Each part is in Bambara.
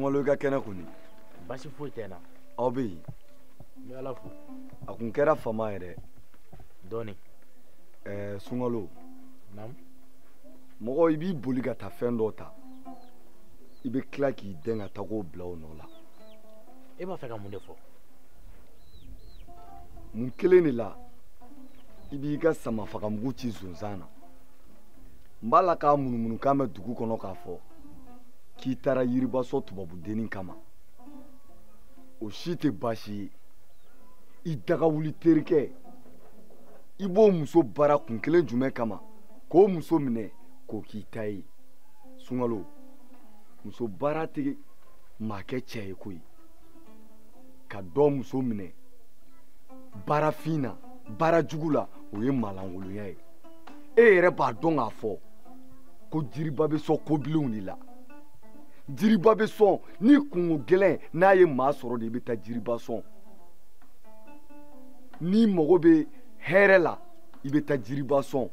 Sunkalo ka kɛnɛ kɔni basi foyi tɛ na. aw bɛ yen. n bɛ Ala fo. a kun kɛra fama yɛrɛ. dɔɔni. Sunkalo. Naamu. mɔgɔ i b'i boli ka taa fɛn dɔ ta i bɛ tila k'i dɛn ka taa k'o bila o nɔ la. e b'a fɛ ka mun de fɔ. mun kelen de la i b'i ka samafagamugu ci sonsan na. n b'a la k'a munumunu kan bɛ dugu kɔnɔ k'a fɔ k'i taara yiribaso tubabudennin kama. o si tɛ baasi ye. i dagawuli terikɛ i b'o muso bara kun kelen jumɛn kama k'o muso minɛ k'o k'i ta ye. Sunkalo muso baara tɛ maa kɛ cɛ ye koyi. ka dɔ muso minɛ baarafin na baara jugu la o ye malangolonya ye. e yɛrɛ b'a dɔn k'a fɔ ko jiriba bɛ sɔn kobilenw de la. jiriba bɛ sɔn ni kungo gɛlɛn n'a ye maa sɔrɔ de i bɛ taa jiriba sɔn. n'i mago bɛ hɛrɛ la i bɛ taa jiriba sɔn.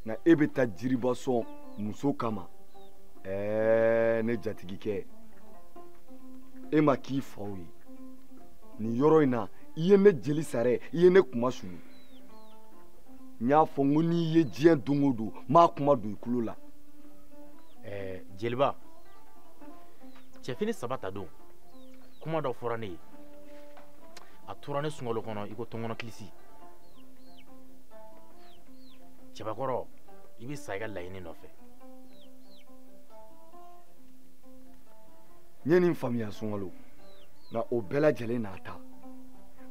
nka e bɛ taa jiriba sɔn muso kama. ne jatigikɛ e ma k'i faw ye. nin yɔrɔ in na i ye ne jeli sarɛ i ye ne kuma sulu. n y'a fɔ n ko n'i ye diɲɛ don o don n b'a kuma don i kulo la. jeliba cɛfini saba ta don kuma dɔ fɔra ne ye a tora ne sunkalo kɔnɔ i ko tɔnkɔnɔ kilisi. cɛbakɔrɔ i bɛ sa i ka laɲini nɔfɛ. n ye nin faamuya Sunkalo nka o bɛɛ lajɛlen n'a ta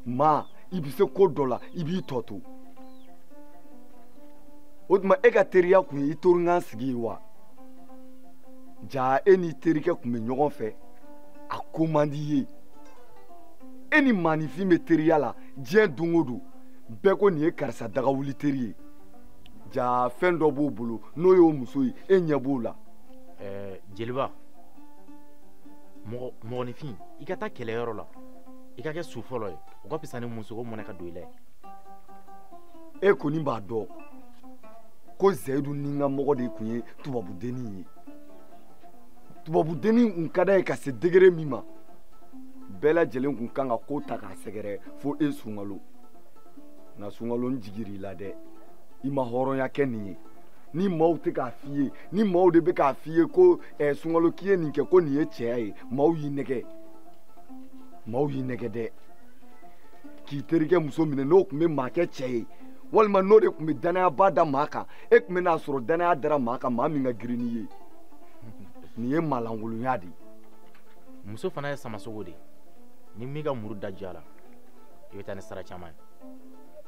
maa i bɛ se ko dɔ la i b'i tɔ to. o tuma e ka teriya kun ye i torikan sigi ye wa. jaa e n'i terikɛ kun bɛ ɲɔgɔn fɛ a ko man di i ye. e ni maanifin bɛ teriya la diɲɛ don o don bɛɛ ko nin ye karisa dagawuli teri ye. jaa fɛn dɔ b'o bolo n'o y'o muso ye e ɲɛ b'o la. jeliba mɔgɔninfin i ka taa kɛlɛyɔrɔ la i ka kɛ su fɔlɔ ye o ka fisa ni muso ko mɔnɛ ka don i la ye. e kɔni b'a dɔn ko Zayidu ni ka mɔgɔ de tun ye tubabudennin ye. tubabudennin kun ka d'a ye ka se degere min ma bɛɛ lajɛlen kun kan ka ko ta k'a sɛgɛrɛ fo e Sunkalo. nka Sunkalo n jigir'i la dɛ i ma hɔrɔnya kɛ nin ye. ni maaw tɛ k'a f'i ye ni maaw de bɛ k'a f'i ye ko Sunkalo k'i ye nin kɛ ko nin ye cɛya ye maaw y'i nɛgɛ. maaw y'i nɛgɛ dɛ. k'i terikɛ muso minɛ n'o tun bɛ maa kɛ cɛ ye walima n'o de tun bɛ danayaba da maa kan e tun bɛ n'a sɔrɔ danaya dara maa kan maa min ka girin n'i ye. nin ye malangolonya de ye. muso fana ye samasogo de ye ni min ka muru da ja la i bɛ taa ni sara caman ye.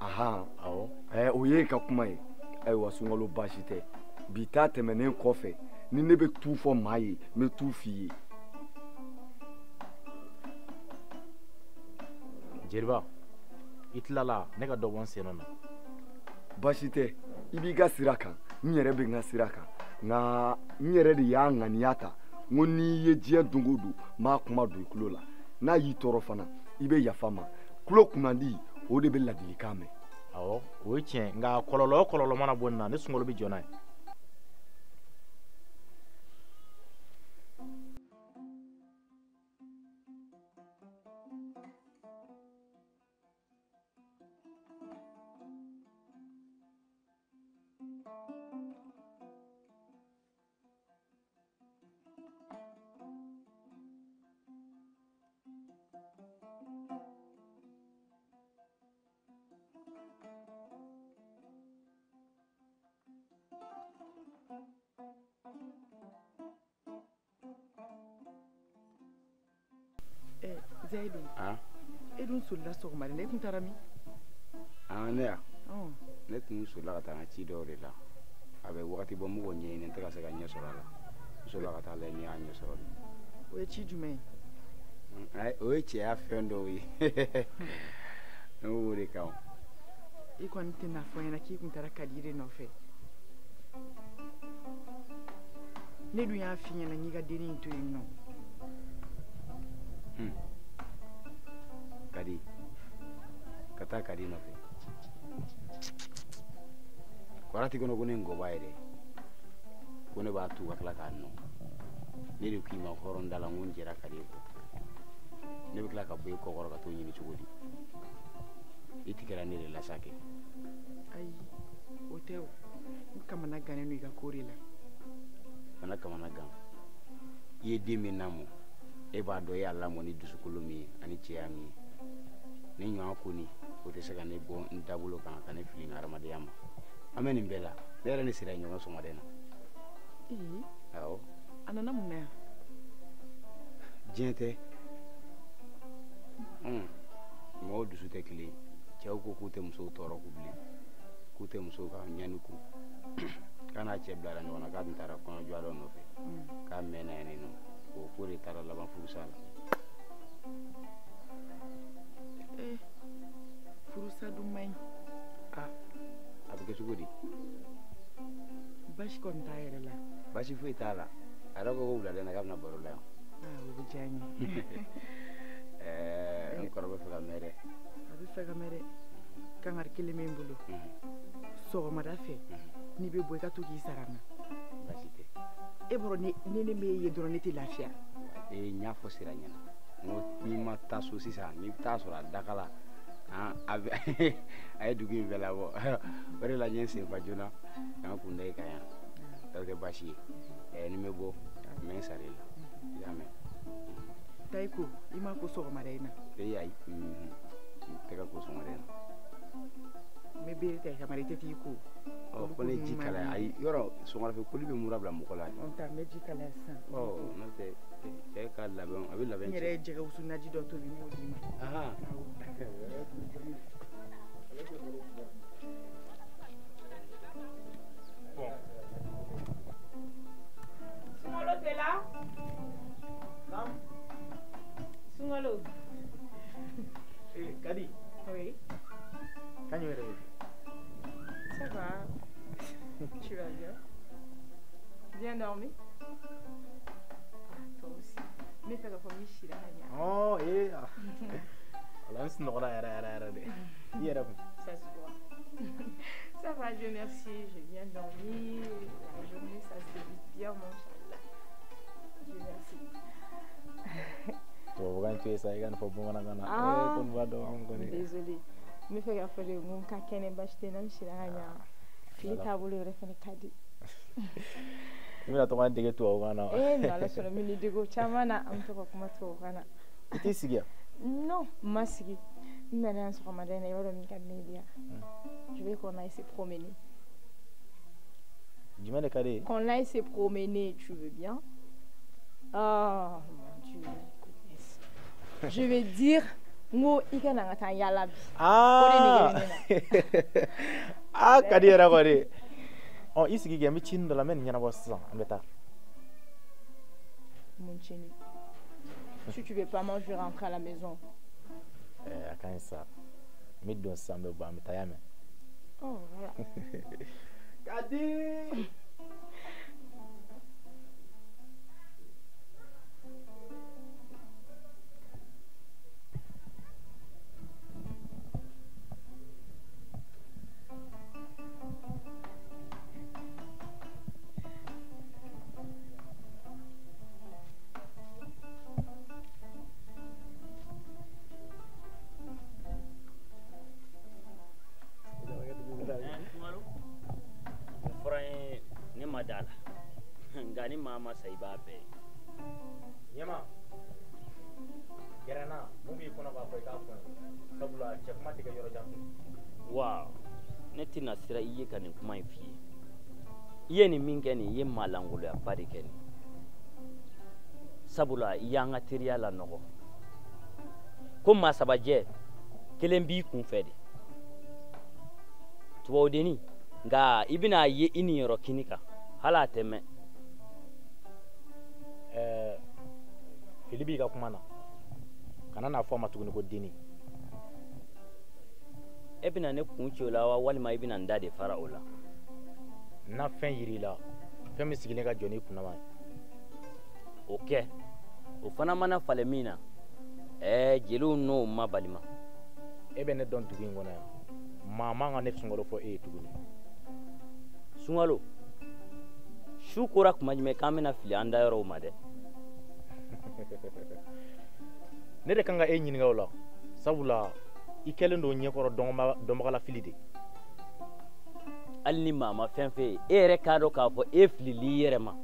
ahan awɔ. o ye ka kuma ye. ayiwa Sunkalo baasi tɛ bi ta tɛmɛnen kɔfɛ ni ne bɛ tu fɔ maa ye n bɛ tu f'i ye. jeliba i tilala ne ka dɔ bɔ n sen na. baasi tɛ i b'i ka sira kan n yɛrɛ bɛ n ka sira kan nka n yɛrɛ de y'a ŋaniya ta n ko n'i ye diɲɛ don o don n b'a kuma don i kulo la n'a y'i tɔɔrɔ fana i bɛ yafa n ma kulo kunnandi o de bɛ ladilikan mɛn. awɔ o ye tiɲɛ nka kɔlɔlɔ o kɔlɔlɔ mana bɔ nin na ne Sunkalo bɛ jɔ n'a ye. Zayidu e dun solila sɔgɔma ne tun taara min. ne ya ne tun solila ka taa n ka ci dɔw de la a bɛ wagati bɔ mɔgɔ ɲɛɲini n tɛ ka se ka ɲɛ sɔrɔ a la n solila ka taa lajɛ ni y'a ɲɛ sɔrɔ de. o ye ci jumɛn ye. o ye cɛya fɛn dɔw ye ne b'o de kan. i kɔni tɛna fɔ n ɲɛna k'i kun taara Kadiri nɔfɛ. ne dun y'a f'i ɲɛna n y'i ka dennin in to yen nɔ. Kadi ka taa Kadi nɔfɛ kɔrɔti kɔnɔ ko ne ngɔba ye dɛ ko ne b'a tu ka tila k'a nɔ ne de k'i ma hɔrɔn da la n ko n jɛra ka di ye ne bɛ tila ka bɔ i kɔkɔrɔ ka t'o ɲini cogo di i tigɛra ne de la sa kɛ ayi o tɛ o n kamana gannen don i ka ko de la fana kamana gan i ye den min lamɔ e b'a dɔn e y'a lamɔ ni dusukolo min ye ani cɛya min ye ne ɲɔgɔn ko ni o tɛ se ka ne bɔ n dabolo kan ka ne fili n ka hadamadenya ma an bɛ nin bɛɛ la ne yɛrɛ ni sira ye ɲɔgɔn sɔgɔmaden na awɔ a nana mun na yan diɲɛ tɛ mɔgɔw dusu tɛ kelen ye cɛw ko k'u tɛ musow tɔɔrɔ k'u bilen k'u tɛ musow ka ɲani ku k'a n'a cɛ bilara ɲɔgɔn na k'a tun taara kɔnɔjɔ dɔ nɔfɛ k'a mɛnna yen nɔ o ko de taara laban furusa la furusa dun man ɲi a bɛ kɛ cogo di basi kɔni t'a yɛrɛ la basi foyi t'a la a yɛrɛ ko wuladen na k'a bɛna baro la yan o bɛ diya n ye n kɔrɔ bɛ fɛ ka mɛn dɛ a bɛ fɛ ka mɛn dɛ kangari kelen bɛ n bolo sɔgɔmada fɛ n'i bɛ bɔ i ka to k'i sara n na basi tɛ e bɔra ni ne bɛ ye dɔrɔn ne tɛ lafiya n y'a fɔ sira ɲɛna n ko n'i ma taa so sisan n'i bɛ taa sɔrɔ a dakala a ye dugu in bɛɛ labɔ o de la n ye n senfa joona ka n kun da i kan yan o tɛ baasi ye ni n bɛ bɔ n bɛ n sara i la i y'a mɛn taa i ko i m'a ko sɔgɔmada in na ayi tɛgɛ ko sɔgɔmada in na n bɛ bere ta i kama i tɛ t'i ko ko ne ji kalaya ayi yɔrɔ sɔgɔmafɛ koli bɛ mura bila mɔgɔ la n bɛ ji kalaya sisan n'o tɛ cɛ ka labɛn a bɛ labɛn n yɛrɛ ye jɛgɛ wusu naji dɔ tobi n b'o d'i ma Sungalo t'es là? Non. Sungalo. Kadi. Oui. Quand tu es réveillé? Ça va. Tu vas bien? Bien dormi? Toi aussi. Mais fais la famille Chira. Oh, alors c'est normal, Ça se voit. Ça va, Dieu merci. J'ai bien dormi. La journée, ça se vit bien, mon challah. Dieu merci. Désolée. Mais fais gaffe de mon kakene bachete nam shiranya. Fita bolo refene kadi. Mimi nataka ndege tu augana. Nala sura mini digo chamana amtoka kuma tu augana. Iti sigia? Non, masigi. Nana sur madane yoro mi kamedia. Je veux qu'on aille se promener. Dis-moi les cadets. Qu'on aille se promener, tu veux bien? Oh mon Dieu. Je vais dire ngo ikana ngata yalabi. Kadi era kodi. Oh, isi gigi ami chin la men nyana bossa ambeta. Mon chini. Si tu veux pas manger, je vais rentrer à la maison. Akan ça. Mi don sambe ba mi tayame. Oh voilà. Kadi. Ngani mama saiba be Yema Gerana mugi kono ba ko ka ko sabula chekma tika yoro jambe wow ne tina sira iye kanin kuma fi iye ni min gani iye malangolo ya bari gani sabula yanga teriya la nogo ko masabaje kelen bi kun fedi tuwodeni nga ibina ye ini yoro kinika hala teme Filibi ka kuma na kana na fɔ ma tuguni ko deni e bɛna ne kun ci o la wa walima i bɛna n da de fara o la na fɛn yiri la fɛn min sigilen ka jɔ ni kunnama ye o kɛ o fana mana falen min na jeliw n'o ma balima e bɛ ne dɔn dugu in kɔnɔ yan maa man ka ne sunkalo fɔ e ye tuguni sunkalo su kora kuma jumɛn k'an bɛna fili an da yɔrɔw ma dɛ ne de kan ka e ɲininka o la sabula i kɛlen don ɲɛkɔrɔ dɔnbagala fili de. hali ni maa ma fɛn fɛ ye e yɛrɛ k'a dɔn k'a fɔ e filili i yɛrɛ ma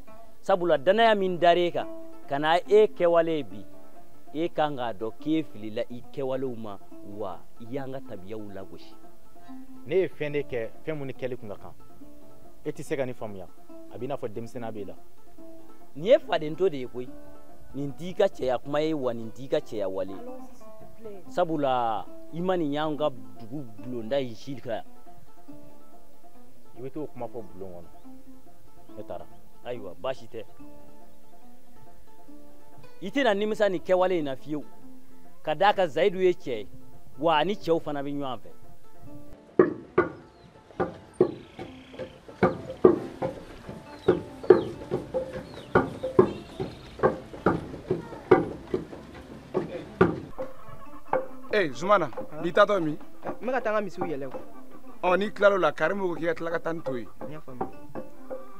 sabula danaya min dar'e kan ka na e kɛwale bi e kan k'a dɔn k'e filila i kɛwalew ma wa i y'an ka tabiyaw lagosi. ne ye fɛn de kɛ fɛn mun ni kɛli kun ka kan e tɛ se ka nin faamuya a b'i n'a fɔ denmisɛnniya b'e la. nin ye fadento de ye koyi nin t'i ka cɛya kuma ye wa nin t'i ka cɛya wale sabula i ma nin y'an ka dugu bulonda in si kan. i bɛ t'o kuma fɔ bulon kɔnɔ ne taara. ayiwa baasi tɛ i tɛna nimisa nin kɛwale in na fiyewu ka d'a kan zayidu ye cɛ ye wa ani cɛw fana bɛ ɲɔgɔn fɛ. Zumana n'i taatɔ min? n bɛ ka taa n ka misiw yɛlɛ o. N'i tilal'o la Karimu ko k'i ka tila ka taa nin to yen. n y'a faamu.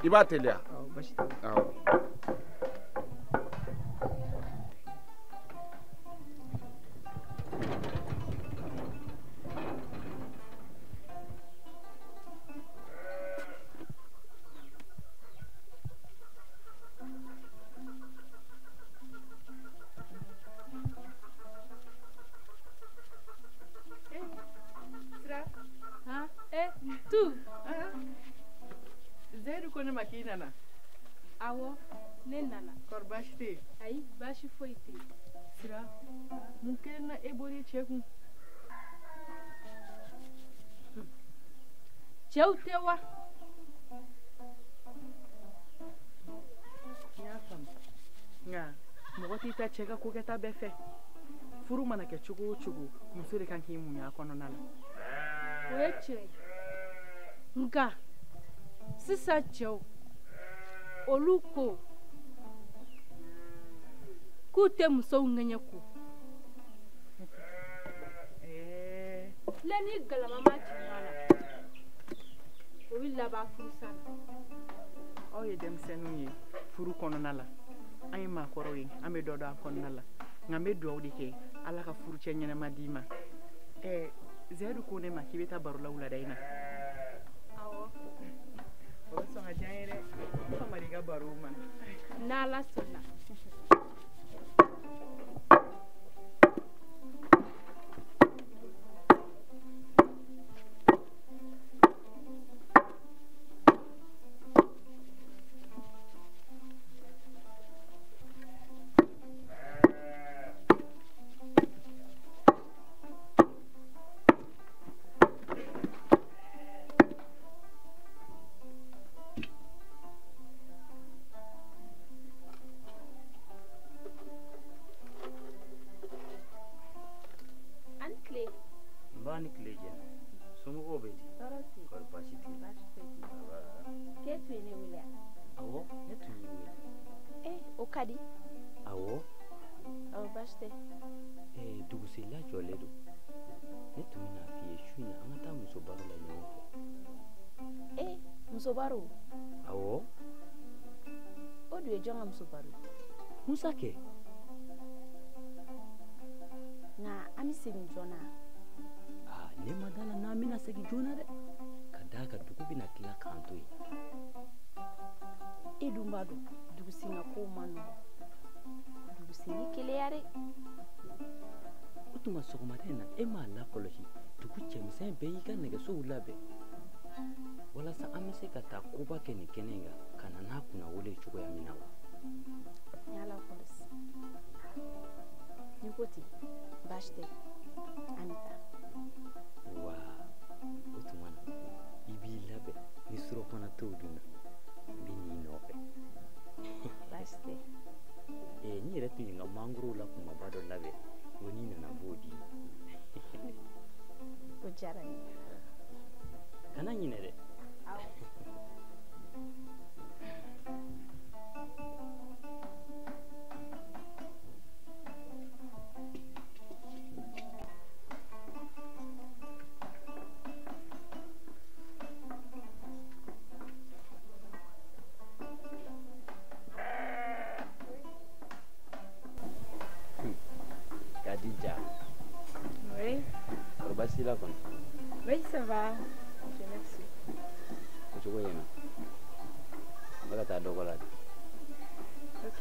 I b'a teliya? awɔ baasi tɛ. awɔ. Zayidu ko ne ma k'i nana. awɔ ne nana. kɔri baasi tɛ yen. ayi baasi foyi tɛ yen. Sira mun kelen na e bɔr'i cɛ kun. cɛw tɛ wa. n y'a faamu nka mɔgɔ t'i ta cɛ ka ko kɛta bɛɛ fɛ furu mana kɛ cogo o cogo muso de kan k'i muɲu a kɔnɔna la. o ye tiɲɛ ye nka sisan cɛw olu ko k'u tɛ musow ŋɛɲɛ ko. filɛ ni galama ma ci ɲɔgɔn na o bɛ laban furusa la. aw ye denmisɛnninw ye furu kɔnɔna la an ye maakɔrɔw ye an bɛ dɔ dɔn an kɔnɔna la nka n bɛ dugawu de kɛ ala ka furucɛ ɲɛnama d'i ma. Zayidu ko ne ma k'i bɛ taa baro la wulada in na. awɔ. o bɛ sɔn ka diya n ye dɛ n famana i ka baro ma. n'ala sɔnna. Ni tile jɛna somɔgɔw bɛ di kɔri baasi tɛ k'e tun ye ne wele a. awɔ ne tun y'i wele. o ka di. awɔ. awɔ baasi tɛ. dugusɛla jɔlen don ne tun bɛna f'i ye su in na an ka taa muso baro la ɲɔgɔn fɛ. muso baro. awɔ. o dun ye jɔn ka muso baro. musa kɛ. nka an bɛ segin joona. ne ma d'a la n'an bɛna segin joona dɛ ka d'a kan dugu bɛna tila k'an to yen. e dun b'a dɔn dugusenga kow man nɔgɔn dugusen ye keleya dɛ. o tuma sɔgɔmada in na e m'a lakɔlɔsi dugu cɛmisɛn bɛɛ y'i ka nɛgɛsow labɛn walasa an bɛ se ka taa koba kɛ nin kɛnɛ in kan ka na n'a kunnawolo cogoya min na wa. n y'a lakɔlɔsi n'i ko ten baasi tɛ an bɛ taa. wa o tuma na i b'i labɛn ni surɔfana t'o dun na n bɛ n'i nɔfɛ. baasi tɛ. n yɛrɛ tun ye n ka mangoro la kumaba dɔ labɛn o n'i nana n b'o di. o diyara n ye. kana ɲinɛ dɛ. basi la kɔnɔ. Oui, ça va. Dieu merci. Ko cogo ɲɛna. N bɛ ka taa dɔgɔ la de. Ok.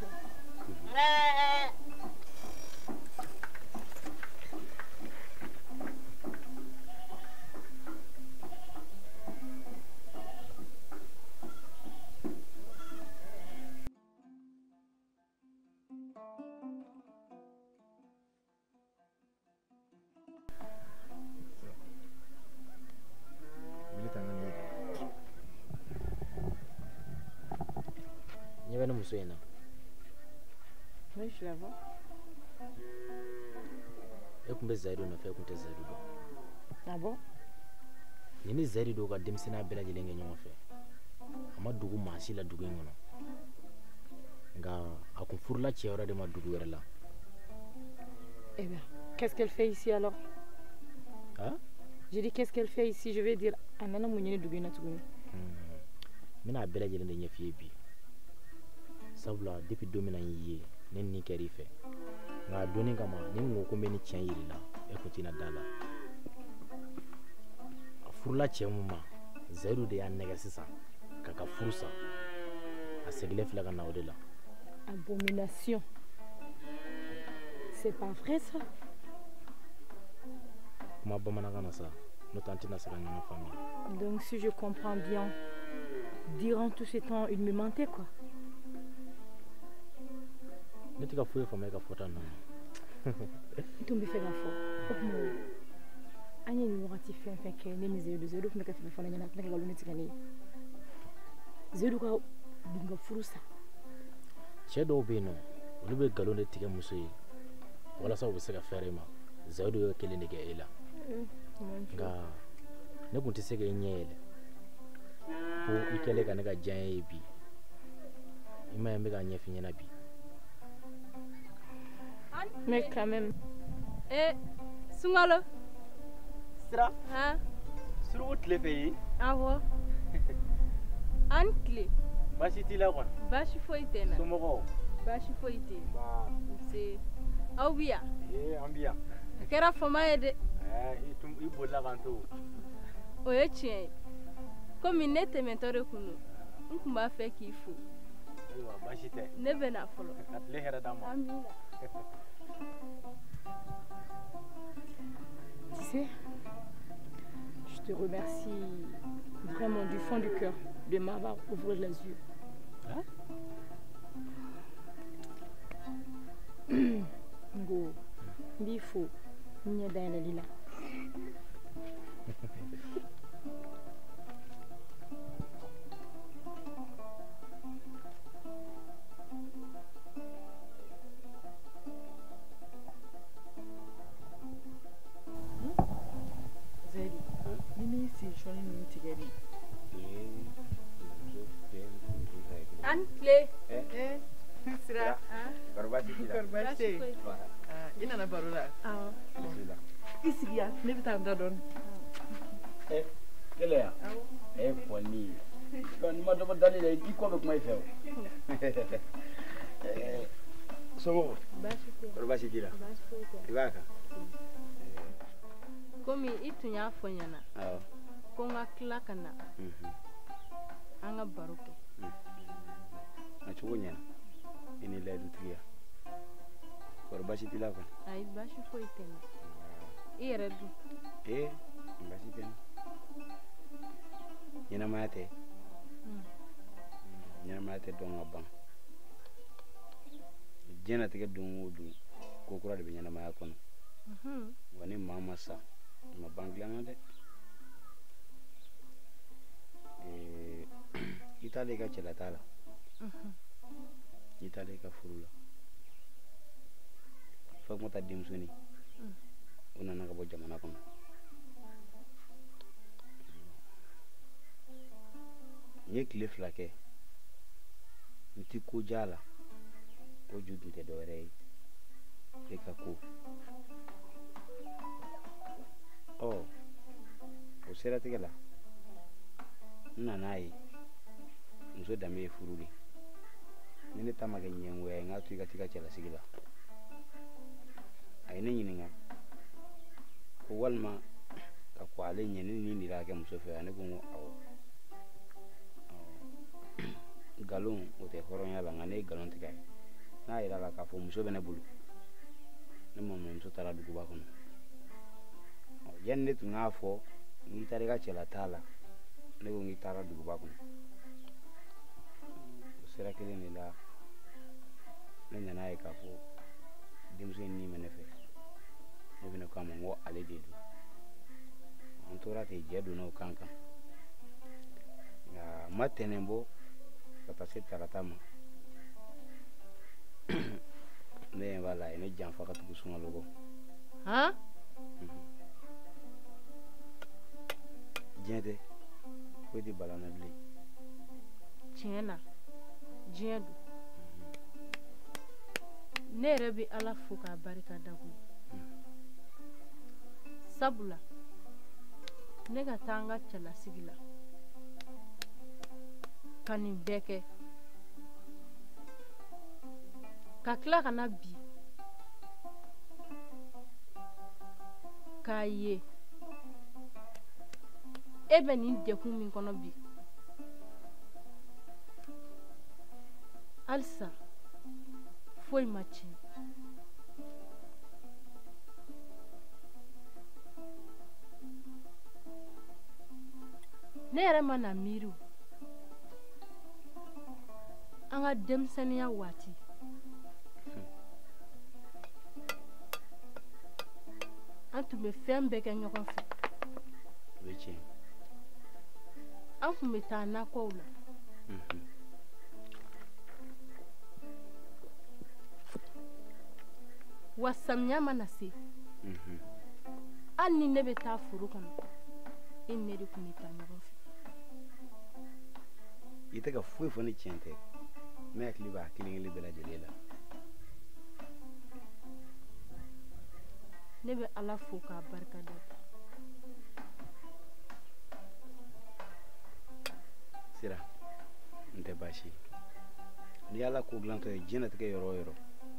Ɲɛ bɛ ne muso in na. Oui, je la vois. E kun bɛ Zayidu nɔfɛ, e kun tɛ Zayidu dɔn. Ah bon? Ni ni Zayidu ka denmisɛnniya bɛɛ lajɛlen kɛ ɲɔgɔn fɛ. A ma dugu maa si la dugu in kɔnɔ. Nka a kun furula cɛ wɛrɛ de ma dugu wɛrɛ la. Eh bien, qu'est-ce qu'elle fait ici alors? Hein? J'ai dit qu'est-ce qu'elle fait ici? Je vais dire Anana Mouniene Dugina Tuguni. N bɛna a bɛɛ lajɛlen de ɲɛf'i ye bi. Sabula depuis don min na n y'i ye ne ni kɛra i fɛ. Nka a donni kama ni n ko ko n bɛ ni tiɲɛ yir'i la e kun tɛna da la. A furula cɛ mun ma Zayidu de y'a nɛgɛ sisan k'a ka furu sa. A segilen filɛ ka na o de la. Abomination. C'est pas vrai ça? Kuma bamanankan na sa n'o tɛ an tɛna se ka ɲɔgɔn faamuya. Donc si je comprends bien, durant tout ce temps, il me mentait quoi? Ne tɛ ka foyi faamuya ka fɔta ninnu na. I tun bɛ fɛ k'a fɔ o tuma an ye nin wagati fɛn fɛn kɛ ne ni Zayidu tun bɛ ka fɛn fɛn fɔ ne ɲɛna a tun bɛ ka nkalon tigɛ ne ye. Zayidu ka bin ka furu sa. Cɛ dɔw bɛ yen nɔ olu bɛ nkalon de tigɛ muso ye walasa u bɛ se ka fɛrɛ i ma. Zayidu y'o kelen de kɛ e la. Nka ne kun tɛ se k'e ɲɛ yɛlɛ ko i kɛlen ka ne ka diɲɛ ye bi. I ma ye n bɛ k'a ɲɛf'i ɲɛna bi. Mais quand même. Sungalo. Sira. Hein? Surugu tile fɛ yen. Awɔ. An tile. Baasi t'i la kɔni. Baasi foyi tɛ n na. Somɔgɔw. Baasi foyi tɛ yen. Nse. Aw bi yan? An bi yan. A kɛra fama ye dɛ. I bolila k'an to. O ye tiɲɛ ye. Komi ne tɛmɛtɔ de kun don, n kun b'a fɛ k'i fo. Ayiwa baasi tɛ. Ne bɛ na fɔlɔ. Ka tile hɛrɛ d'an ma. Amina. Tu sais, je te remercie vraiment du fond du cœur de m'avoir ouvert les yeux. Hein? Ngo, bifo, n'y a dans la lila. Zaidi, mimi si shoni ni tigeri. An tile. Sira. Kɔrɔ baasi t'i la. Kɔrɔ baasi tɛ yen. I nana baro la. Awɔ. I sigi yan, ne bɛ taa n da dɔɔni. Kɛlɛ yan. Kɔni. N'i ma dɔ bɔ dali la i kɔ bɛ kuma i fɛ o. Somɔgɔw. Baasi tɛ yen. Kɔrɔ baasi t'i la. Baasi foyi tɛ. I b'a kan. Komi i tun y'a fɔ n ɲɛna Awɔ. ko n ka tila ka na an ka baro kɛ. A cogo ɲɛna. I ni layidutigiya. Kɔrɔ baasi t'i la kɔni. Ayi baasi foyi tɛ n na. I yɛrɛ dun. Baasi tɛ n na. Ɲɛnamaya tɛ. Ɲɛnamaya tɛ dɔn ka ban. Diɲɛlatigɛ don o don ko kura de bɛ ɲɛnamaya kɔnɔ. Wa ni maa ma sa i ma ban dilan na dɛ. I taalen i ka cɛlata la. I taalen i ka furu la. Fatumata denmusonin o nana ka bɔ jamana kɔnɔ. N ye tile 2 kɛ n ti ko ja la o ju dun tɛ dɔwɛrɛ ye e ka ko. O seratigɛ la n nan'a ye muso danbe ye furu de. Ni ne ta ma kɛ ɲɛngoya ye n k'a to i ka t'i ka cɛlasigi la. A ye ne ɲininka ko walima ka ko ale ɲɛ ni nin dira kɛ muso fɛ ne ko n ko awɔ galon o tɛ hɔrɔnya la nka ne ye galon tigɛ a ye n'a yira la k'a fɔ muso bɛ ne bolo ne mɔmuso taara duguba kɔnɔ yanni ne tun k'a fɔ n'i taara i ka cɛla t'a la ne ko n'i taara duguba kɔnɔ o sira kelen de la ne nana ye k'a fɔ denmuso in nin bɛ ne fɛ ne fana k'a ma n ko ale de don an tora ten jɛ donna o kan kan nka ma tɛnɛn bɔ ka taa se tarata ma ne ɲɛ b'a la a ye ne janfa ka tugu sunkalo kɔ diɲɛ tɛ foyi tɛ bala na bilen tiɲɛ na diɲɛ don ne yɛrɛ bɛ ala fo k'a barika da koyi sabula ne ka taa an ka cɛlasigi la ka nin bɛɛ kɛ ka tila ka na bi k'a ye e bɛ nin dekun min kɔnɔ bi halisa foyi ma tiɲɛ ne yɛrɛ ma na miiri an ka denmisɛnniya waati an tun bɛ fɛn bɛɛ kɛ ɲɔgɔn fɛ o ye tiɲɛ an tun bɛ taa nakɔw la wa samiya mana se hali ni ne bɛ taa foro kɔnɔ e ni ne de tun bɛ taa ɲɔgɔn fɛ i tɛ ka foyi fɔ ni tiɲɛ tɛ ne hakili b'a kelen kelen bɛɛ lajɛlen la ne bɛ ala fo k'a barika da sira n tɛ baasi ni ala ko dilantɔ ye diɲɛlatigɛ yɔrɔ o yɔrɔ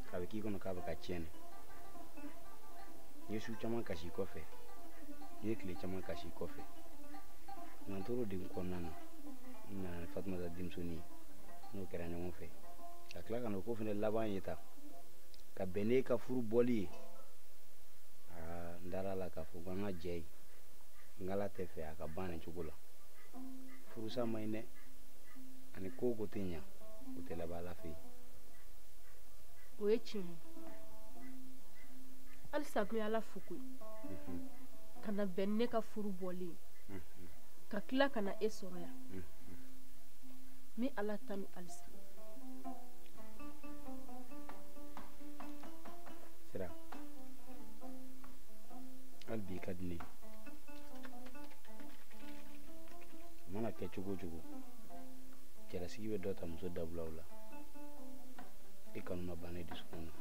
k'a bɛ k'i kɔnɔ k'a bɛ ka tiɲɛni n ye su caman kasi kɔfɛ n ye tile caman kasi kɔfɛ nka n tora degun kɔnɔna na n nana ni fatumata denmusonin n'o kɛra ɲɔgɔn fɛ ka tila ka na o ko fana laban ye ta ka bɛn n'e ka furu bɔli ye n dara la k'a fɔ ko an ka jɛ ye n ala tɛ fɛ a ka ban nin cogo la furusa ma ɲi dɛ ani ko o ko tɛ ɲa o tɛ laban ala fɛ yen o ye tiɲɛ ye halisa ko ala fo koyi ka na bɛn ne ka furu bɔli ye ka tila ka na e sɔrɔ yan mi ala tanu halisa sira hali bi ka di ne a mana kɛ cogo o cogo cɛlasigi bɛ dɔ ta muso dabulaw la e kanu ma ban ne dusukun na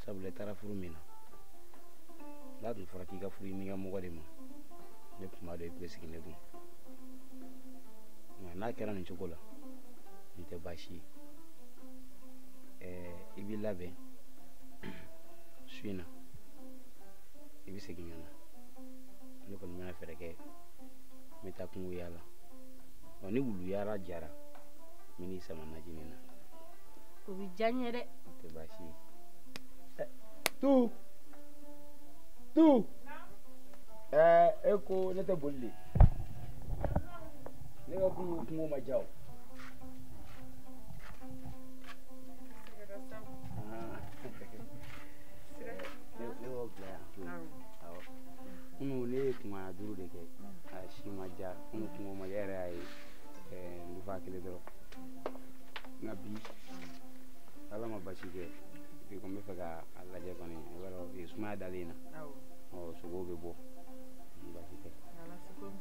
sabula i taara furu min na n'a tun fɔra k'i ka furu n'i ka mɔgɔ de ma ne tun b'a dɔn i tun bɛ sigi ne kun nka n'a kɛra nin cogo la nin tɛ baasi ye i b'i labɛn su in na i bɛ segin ka na ne kɔni bɛna fɛɛrɛ kɛ n bɛ taa kungo yaala ni wulu yaala jara n bɛ n'i sama najini na o bɛ diya n ye dɛ o tɛ baasi ye tu e ko ne tɛ boli de ne ka kungo ma ja o ne y'o bila yan kunu ne ye kuma 5 de kɛ a si ma ja kunu kungo ma ja yɛrɛ y'a ye ndufa kelen dɔrɔn nka bi ala ma basi kɛ bi ko n bɛ fɛ ka a lajɛ kɔni i b'a dɔn sumaya dalen na sogow bɛ bɔ basi tɛ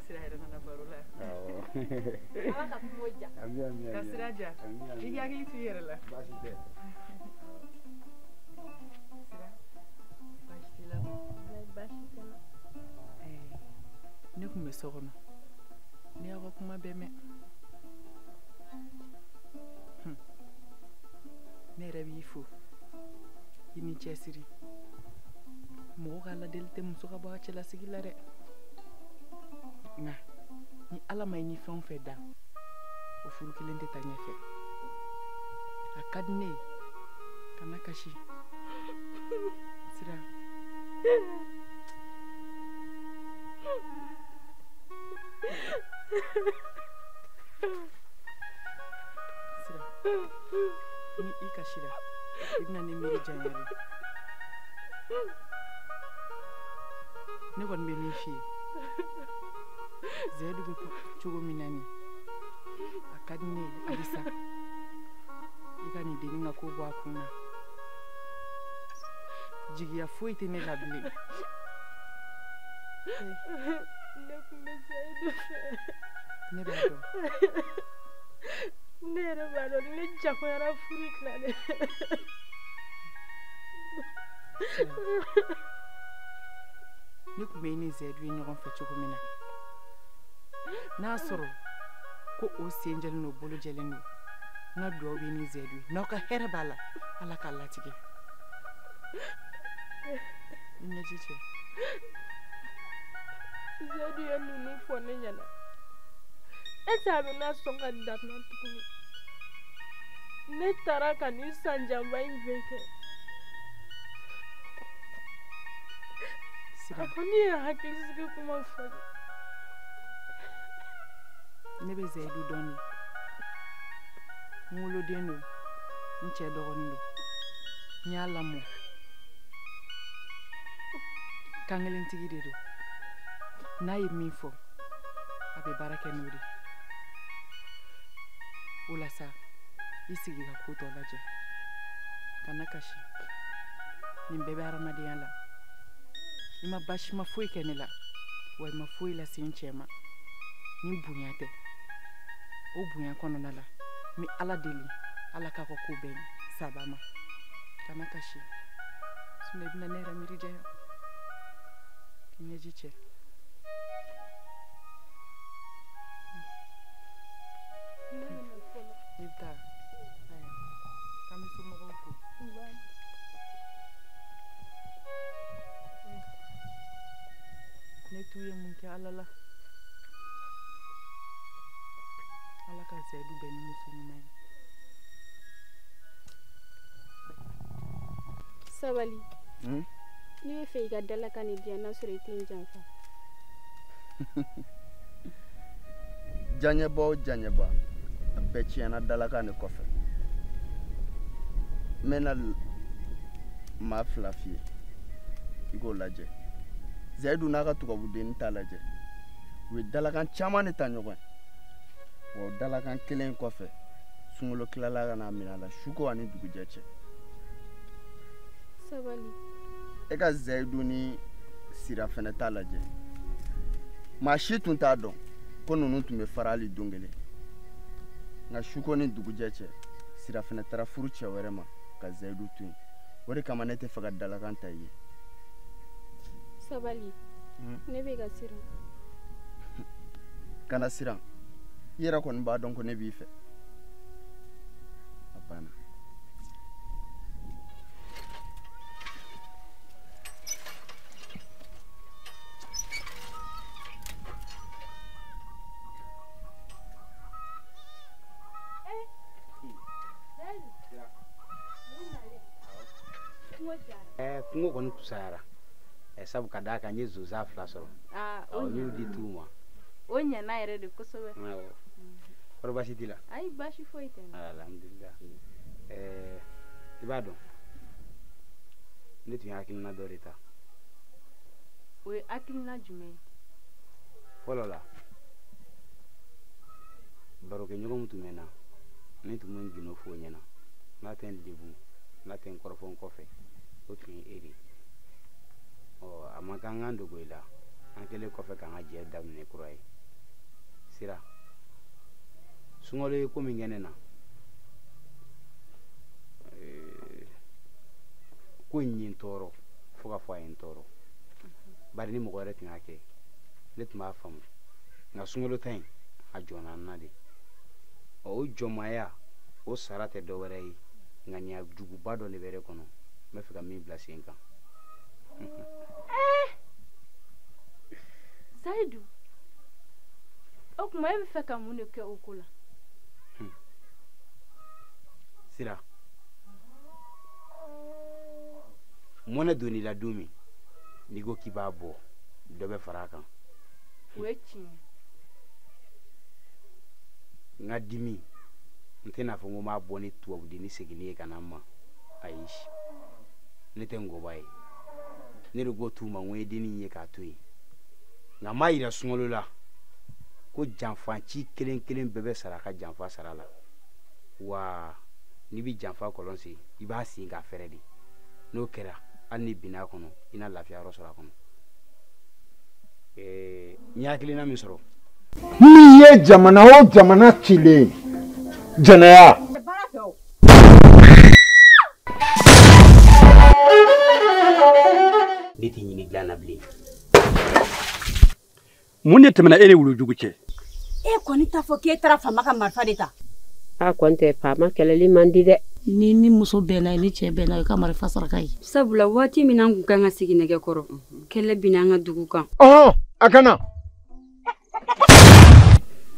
sira yɛrɛ nana baro la ala ka kungo ja ka sira ja i hakili to i yɛrɛ la basi tɛ ne tun bɛ so kɔnɔ ne y'aw ka kuma bɛɛ mɛn ne yɛrɛ b'i fo i ni cɛsiri mɔgɔ ka ladeli tɛ muso ka bɔ a cɛlasigi la dɛ nka ni ala ma i ni fɛn o fɛn da o furu kelen tɛ taa ɲɛfɛ a ka di ne ye kana kasi sira sira ni i kasira i bɛna ne miiri janya de ne kɔni bɛ min f'i ye Zɛdu bɛ cogo min na ni a ka di ne ye halisa i ka nin dennin ka ko bɔ a kun na jigiya foyi tɛ ne la bilen ne kun bɛ Zɛdu fɛ ne b'a dɔn ne yɛrɛ b'a dɔn ne jagoyara furu tila dɛ ne kun bɛ i ni Zɛdu ye ɲɔgɔn fɛ cogo min na n'a sɔrɔ ko o sen jɛlen don bolo jɛlen don n ka dugawu bɛ ni Zɛdu ye n'aw ka hɛrɛ b'a la ala k'a latigɛ i ɲɛji cɛ Zɛdu ye ninnu fɔ ne ɲɛna est-ce que a bɛna sɔn ka daminɛ tuguni ne taara ka nin sanjanba in bɛɛ kɛ a kɔni ye hakilisigi kuma fɔ ne bɛ Zɛdu dɔn de n woloden don n cɛ dɔgɔnin don n y'a lamɔ kan kelentigi de don n'a ye min fɔ a bɛ baara kɛ n'o de o la sa i sigi ka ko tɔ lajɛ kana kasi nin bɛɛ bɛ hadamadenya la i ma basi ma foyi kɛ ne la wa i ma foyi lase n cɛ ma ni bonya tɛ o bonya kɔnɔna la n bɛ ala deli ala k'a ka ko bɛɛ saba ma kana kasi sinɔn i bɛna ne yɛrɛ miiri janya k'i ɲɛji cɛ i bɛ taa k'an bɛ somɔgɔw fo ne t'u ye mun kɛ ala la ala ka Zɛdu bɛn ni muso ɲuman ye sabali ne bɛ fɛ i ka dalakan ni diyan n'a sɔrɔ i tɛ n janfa Janyɛba o janyɛba a bɛɛ tiɲɛna dalakan de kɔfɛ n bɛna maa fila f'i ye i k'o lajɛ Zɛdu n'a ka tubabudennin t'a lajɛ u ye dalakan caman de ta ɲɔgɔn ye wa o dalakan kelen kɔfɛ sunkalo tilala ka n'a minɛ a la suko ani dugujɛ cɛ sabali e ka Zɛdu ni Sira fɛnɛ t'a lajɛ maa si tun t'a dɔn ko ninnu tun bɛ fara hali don kelen nka suko ni dugujɛ cɛ Sira fɛnɛ taara furu cɛ wɛrɛ ma ka Zɛdu to yen o de kama ne tɛ fɛ ka dalakan ta i ye sabali ne bɛ ka siran kana siran i yɛrɛ kɔni b'a dɔn ko ne b'i fɛ a banna kungo kɔni kusayara sabu ka d'a kan n ye zonzan 2 sɔrɔ n y'u di t'u ma o ɲɛna yɛrɛ de kosɛbɛ kɔrɔ baasi t'i la ayi baasi foyi tɛ n na alhamdulilah i b'a dɔn ne tun ye hakilina dɔ de ta o ye hakilina jumɛn ye fɔlɔ la barokɛɲɔgɔn min tun bɛ n na ne tun bɛ n gindo f'o ɲɛna n'a tɛ n degun n'a tɛ n kɔrɔfɔ n kɔfɛ o tun ye e de a man kan k'an dogo i la an kɛlen kɔfɛ k'an ka jɛ daminɛ kura ye Sira sunkalo ye ko min kɛ ne na ko in ye n tɔɔrɔ fo ka fɔ a ye n tɔɔrɔ bari ni mɔgɔ wɛrɛ tun y'a kɛ ne tun b'a faamu nka sunkalo ta in a jɔnna n na de o jɔnmaya o sara tɛ dɔ wɛrɛ ye ŋaniya juguba dɔ de bɛ ne kɔnɔ n bɛ fɛ ka min bila sen kan Saïdou, o kuma e bɛ fɛ ka mun de kɛ o ko la? Sira mɔnɛ donni la don min n'i ko k'i b'a bɔ dɔ bɛ fara a kan. O ye tiɲɛ. N ka dimi n tɛna fɔ n ko n b'a bɔ ni tubabudeni seginni ye ka na n ma ayi ne tɛ ngɔba ye ne de ko t'u ma n ko ye denni ye k'a to yen nka n m'a yira sunkalo la ko janfanci kelen kelen bɛɛ bɛ sara a ka janfa sara la wa n'i bi janfa kɔlɔn sen i b'a sen k'a fɛrɛ de n'o kɛra hali ni binna a kɔnɔ i na lafiya yɔrɔ sɔrɔ a kɔnɔ n ye hakilina min sɔrɔ n'i ye jamana o jamana cilen jɛnɛya ne tɛ ɲini dilan na bilen. Mun de tɛmɛna e ni wulujugu cɛ? E kɔni t'a fɔ k'e taara faama ka marifa de ta. A kɔni tɛ faama kɛlɛli man di dɛ. Ni muso bɛnna ni cɛ bɛnna i ka marifa saraka ye. Sabula waati min an kun kan ka sigi nɛgɛ kɔrɔ kɛlɛ bina an ka dugu kan. A kana.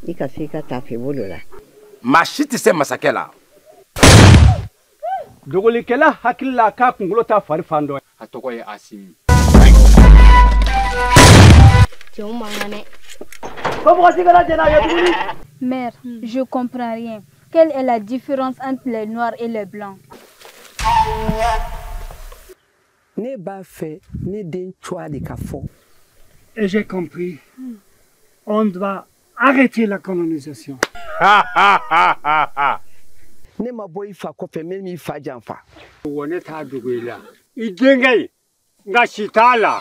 I ka se ka tafe bolo la. Maa si tɛ se masakɛ la. Dogolikɛla hakili la k'a kunkolo ta fari fan dɔ. A tɔgɔ ye Asimi. Mère, je comprends rien. Quelle est la différence entre les noirs et les blancs? Ne b'a fait, ne den choix de kafo. Et j'ai compris. On doit arrêter la colonisation. Ne ma boy fa ko fe mi fa janfa. Wone ta duguila. Idengai nga shitala.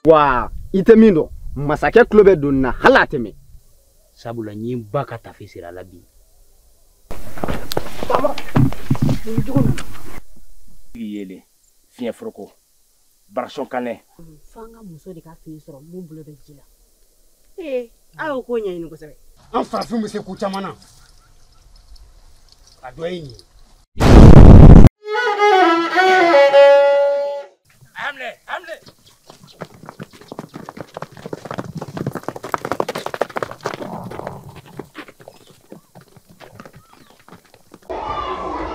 Wa ite mindo masakɛ kulo bɛ donna hala tɛmɛ. Sabula nyi ba ka tafe sira la bi. Yele fiɲɛ foroko Barson Kanɛ. Fanga muso de ka fini sɔrɔ mun bolo bɛ ji la. Aw ko ɲɛɲini kosɛbɛ. An farafin bɛ se ku caman na. A dɔ ye nin. Hamle.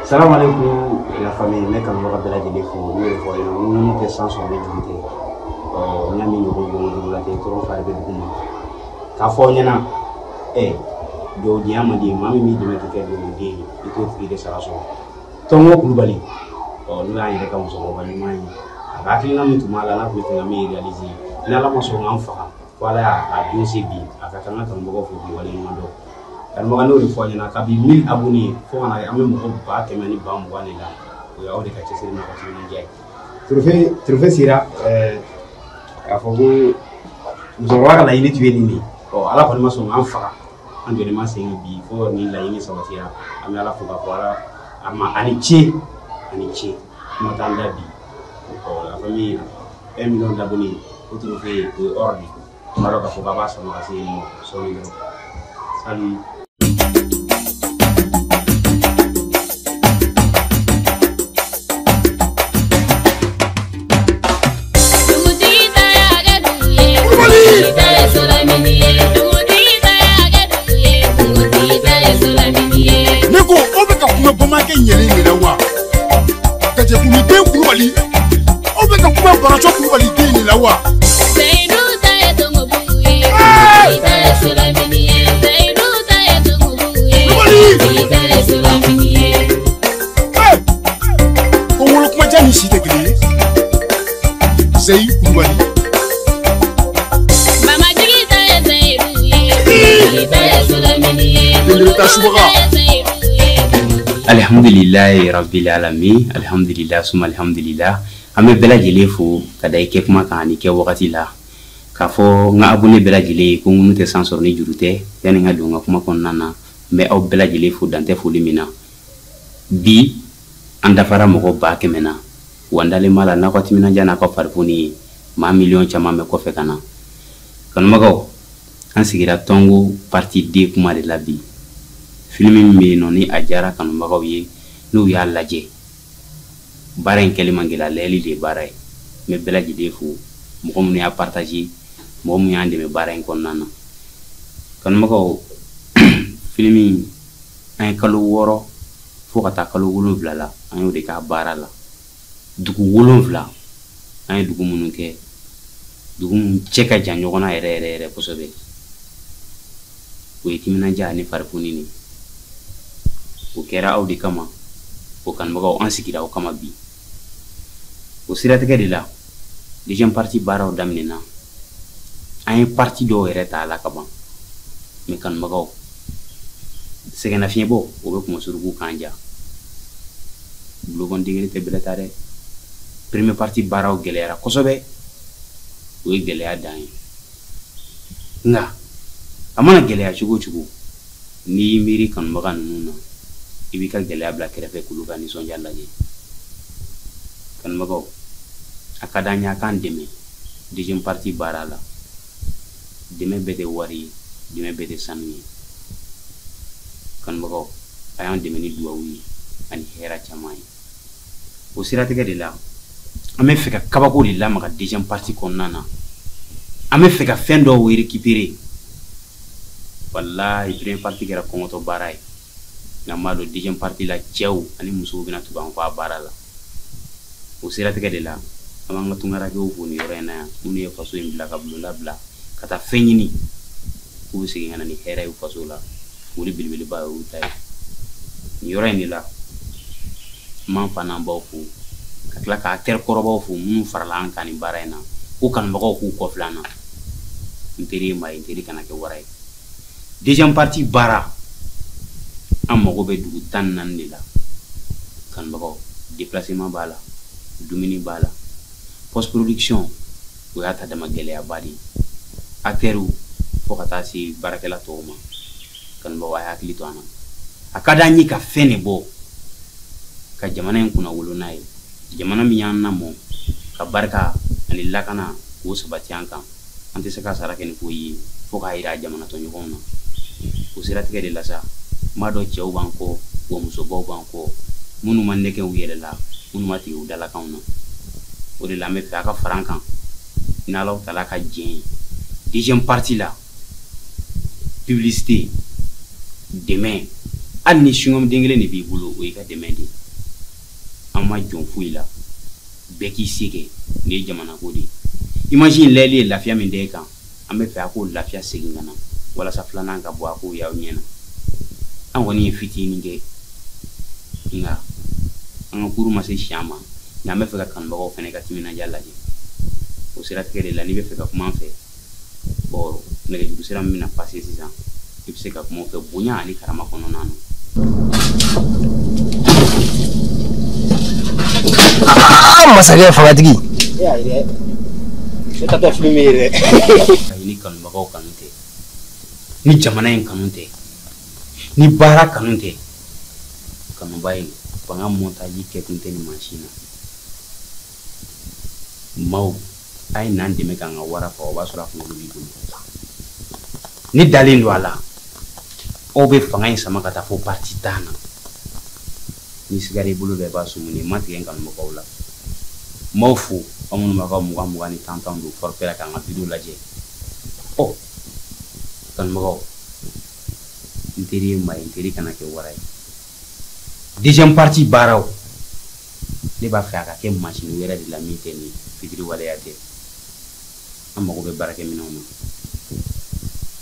Salam alaikum la famille, ne kan baga bɛɛ lajɛlen fo n'o ye fɔ yen nɔ minnu tɛ san sɔrɔ ni juru tɛ n y'a min ɲɔgɔn juru la tɛ tɔɔrɔ fari bɛ dugu ma k'a fɔ aw ɲɛna dɔwdiya man di maa min b'i dɛmɛ k'i kɛ dɔwden ye i t'o tigi de sara sɔrɔ Tɔngɔ Kulubali n'o y'an yɛrɛ ka musokɔrɔba ɲuman ye a ka hakilina min tun b'a la n'a tun bɛ fɛ ka min réaliser ni Ala ma sɔn k'an faga ko Ala y'a don se bi a ka kan an ka kanubagaw fo k'i waleɲuman dɔn. Karamɔgɔ n'o de fɔ ɲɛna kabi 1000 abonnés fo kana an bɛ mɔgɔ 100,000 ni 20,000 de la o y'aw de ka cɛsiri n'a ka timinandiya ye. Trophée sera k'a fɔ ko musokɔrɔba ka laɲini tun ye nin de Ala kɔni ma sɔn k'an faga an jɔlen ma sen bi fo nin laɲini sabatira an bɛ Ala fo k'a fɔ Ala a ma ani ce kuma t'an da bi la famille 1 million d'abonnés o trophée o ye or de tuma dɔ k'a fɔ k'a b'a sama ka se yen nɔ sɔɔni dɔrɔn salut. Ne ko o bɛ ka kuma bamankɛ ɲɛlen de la wa Garijɛkulu den Kulubali o bɛ ka kuma Baraso Kulubali den de la wa ko wolokumajan ni si tɛ kelen ye Seyi Kulubali Alhamdulillahi rabbil alamin alhamdulillah suma alhamdulillah an bɛ bɛɛ lajɛlen fo ka da i kɛ kuma kan ani kɛ wagati la k'a fɔ n ka abonné bɛɛ lajɛlen ko minnu tɛ san sɔrɔ ni juru tɛ yanni n ka don n ka kuma kɔnɔna na n bɛ aw bɛɛ lajɛlen fo dan tɛ foli min na bi an dafara mɔgɔ 100,000 na wa n dalen b'a la n'aw ka timinandiya n'a ka farifoni ye maa miliyɔn caman bɛ kɔfɛ ka na kanubagaw an sigira Tongo partie 2 kuma de la bi film min bɛ yen nɔ ni a diyara kanubagaw ye n'u y'a lajɛ baara in kɛli man gɛlɛ lɛɛli de ye baara ye n bɛ bɛɛ lajɛlen fo mɔgɔ minnu y'a partage mɔgɔ minnu y'an dɛmɛ baara in kɔnɔna na kanubagaw filimi an ye kalo 6 fo ka taa kalo 7 la an y'o de k'a baara la dugu 7 an ye dugu minnu kɛ dugu minnu cɛ ka jan ɲɔgɔn na yɛrɛ yɛrɛ yɛrɛ kosɛbɛ o ye timinandiya ani farifoni o kɛra aw de kama o kanubagaw an sigira aw kama bi o siratigɛ de la deuxième partie baaraw daminɛna an ye partie dɔw yɛrɛ ta a la ka ban mais kanubagaw sɛgɛnnafiɲɛbɔ o bɛ kuma suruku kan ja bulon degere tɛ bɛlɛ ta dɛ première partie baaraw gɛlɛyara kosɛbɛ o ye gɛlɛya dan ye nka a mana gɛlɛya cogo o cogo n'i y'i miiri kanubaga ninnu na i b'i ka gɛlɛya bila kɛrɛfɛ k'olu ka nisɔndiya lajɛ kanubagaw a ka d'an ye a k'an dɛmɛ deuxième partie baara la dɛmɛ bɛɛ tɛ wari ye dɛmɛ bɛɛ tɛ sanu ye kanubagaw a y'an dɛmɛ ni duwawu ye ani hɛrɛ caman ye o siratigɛ de la an bɛ fɛ ka kabako de lamaga deuxième partie kɔnɔna na an bɛ fɛ ka fɛn dɔw récupérer wallahi première partie kɛra kɔngɔtɔ baara ye nka n b'a dɔn deuxième partie la cɛw ani musow bɛna tugu an kɔ a baara la o siratigɛ de la an b'an ka tungarakɛw fo nin yɔrɔ in na yan minnu ye faso in bila ka bulonda bila ka taa fɛn ɲini k'u bɛ segin ka na ni hɛrɛ ye faso la foli belebeleba y'u ta ye nin yɔrɔ in de la n b'an fa n'an baw fo ka tila ka acteur kɔrɔbaw fo minnu farala an kan nin baara in na ko kanubagaw k'u kɔfilɛ an na n teri ye maa ye n teri kana kɛ wara ye deuxième partie baara an mago bɛ dugu 14 de la kanubagaw déplacement b'a la dumuni b'a la post production o y'a ta dama gɛlɛyaba de ye acteurs fo ka taa se baarakɛla tɔw ma kanubagaw a hakili to an na a ka d'an ye ka fɛn de bɔ ka jamana in kunna wolo n'a ye jamana min y'an lamɔ ka barika ani lakana k'o sabati an kan an tɛ se ka sara kɛ ni ko ye fo k'a yira jamana tɔɲɔgɔnw na o siratigɛ de la sa n b'a dɔn cɛw b'an kɔ wa musobaw b'an kɔ minnu ma nɛgɛ u yɛrɛ la minnu ma tigɛ u dalakanw na o de la an bɛ fɛ a ka fara an kan n'Alaw taala ka jɛn ye deuxième partie la publicité dɛmɛ hali ni sungɔm den kelen de b'i bolo o y'i ka dɛmɛ de an ma jɔn foyi la bɛɛ k'i se kɛ nin ye jamana ko de ye imagine lɛɛli ye lafiya min da e kan an bɛ fɛ a k'o lafiya segin ka na walasa filanan ka bɔ a k'o y'aw ɲɛna an kɔni ye fitinin kɛ nka an ka kuru ma se siɲɛ ma nka an bɛ fɛ ka kanubagaw fana ka timinandiya lajɛ o siratigɛ de la n'i bɛ fɛ ka kuma an fɛ bon nɛgɛjuru sira min bɛna passé sisan i bɛ se ka kuma o fɛ bonya ani karama kɔnɔna na. Masakɛ fangatigi ne tatɔ filime yɛrɛ ni kanubagaw kanu tɛ ni jamana in kanu tɛ ni baara kanu tɛ kanuba ye fanga montaji kɛ kun tɛ ni mansin na maaw a ye n'an dɛmɛ k'an ka wara fa o b'a sɔrɔ a kunkolo b'i bolo ni dalen don a la aw bɛ fanga in sama ka taa fo parti 10 na ni sigara i bolo bɛɛ b'a sumu ni ma tigɛ kanubagaw la m'aw fo aw minnu b'a ka 20 ni 10 don forfait la k'an ka video lajɛ ɔ kanubagaw n teri ye maa ye n teri kana kɛ wara ye deuxième partie baaraw ne b'a fɛ a ka kɛ machine wɛrɛ de la min tɛ nin fitiri waleya tɛ an mago bɛ baarakɛminɛnw na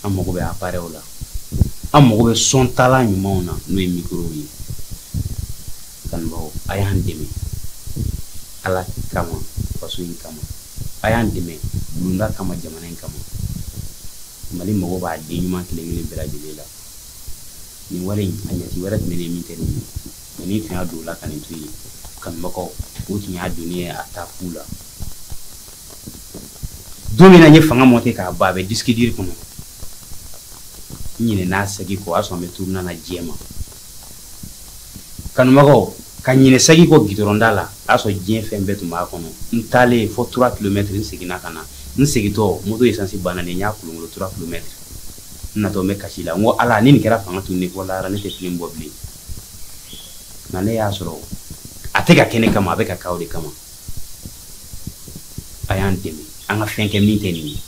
an mago bɛ appareilw la an mago bɛ son tala ɲumanw na n'o ye microw ye kanubagaw a y'an dɛmɛ ala kama faso in kama a y'an dɛmɛ bulonda kama jamana in kama mali mago b'a den ɲuman kelen kelen bɛɛ lajɛlen la nin wale in a ɲɛti wɛrɛ tun bɛ ne min tɛ nin ye mɛ ni tun y'a don o la ka nin to yen kanubagaw o tun y'a donni ye a taa fu la don min na n ye fanga monter k'a ban a bɛ disque dur kɔnɔ n ɲinɛna segi kɔ o y'a sɔrɔ n bɛ tourner na diɲɛ ma kanubagaw ka ɲinɛ segi kɔ gidɔrɔnda la a y'a sɔrɔ diɲɛ fɛn bɛɛ tun b'a kɔnɔ n taalen fo 3 kilomètres n seginna ka na n segintɔ moto essence banna n y'a kolongolo 3 kilomètres n natɔ n bɛ kasi la n ko ala ni nin kɛra fanga tun ne fɔ lahara ne tɛ film bɔ bilen nka ne y'a sɔrɔ a tɛ ka kɛnɛ kama a bɛ ka k'aw de kama a y'an dɛmɛ an ka fɛn kɛ min tɛ nin ye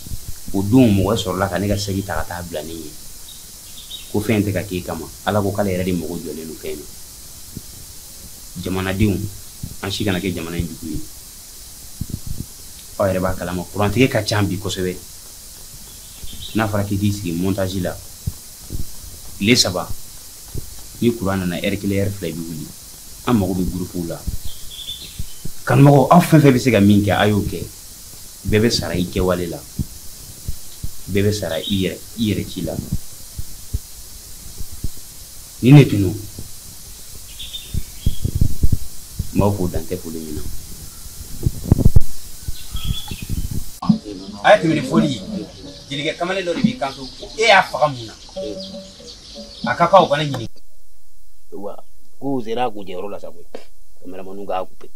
o don mɔgɔ sɔrɔla ka ne ka sɛgi ta ka taa bila ne ye ko fɛn tɛ ka k'e kama ala ko k'ale yɛrɛ de mago jɔlen don fɛn na jamanadenw an si kana kɛ jamana in jugu ye aw yɛrɛ b'a kalama kurantigɛ ka ca bi kosɛbɛ n'a fɔra k'i t'i sigi montage la tile 3 ni kuran nana heure 1 heure 2 i bɛ wuli an mago bɛ groupe la kanumɔgɔw aw fɛn fɛn bɛ se ka min kɛ a y'o kɛ bɛɛ bɛ sara i kɛwale la bɛɛ bɛ sara i yɛrɛ ci la ni ne tunu m'aw fo dan tɛ foli min na a ye tɛmɛ ni foli ye jelikɛ kamalen dɔ de b'i kanto e y'a faga mun na a ka kan o kana ɲini wa ko sera k'u jɛyɔrɔ la sa koyi kameramanu k'a couper